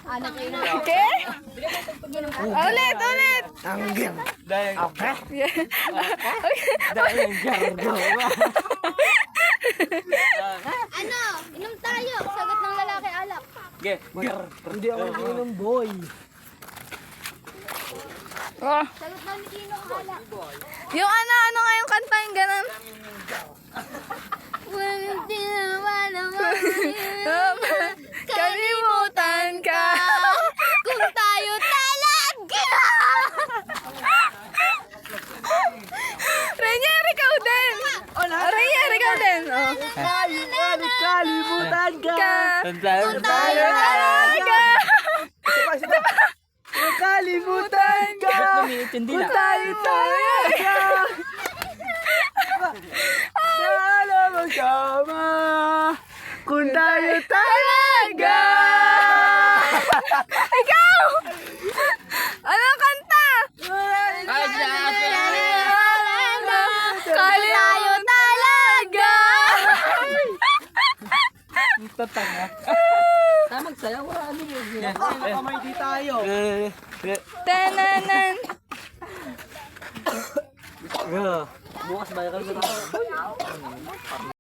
Okay? Ulit, ulit. Tanggir. Dahil Okay. dahil gardo. Ano? Inom tayo. Sagot ng lalaki alak. Ge, Hindi ako inom, boy. Oh. Sagot ng Kino ang alak. Yung ano nga yung kanta yung ganun. Kalimutan ka. Kung tayo talaga. Rainier, ikaw din. Rainier, ikaw din. Oh. Kalimutan ka. Kung Tayo talaga. Kalimutan ka. Hindi Kung na. tayo talaga. Sana magkama. Kung tayo talaga. Ikaw! Anong kanta? Tayo talaga. Tatanga. Magsayaw, wala ano yun. Kamay di tayo. Tananan. Bukas ba yung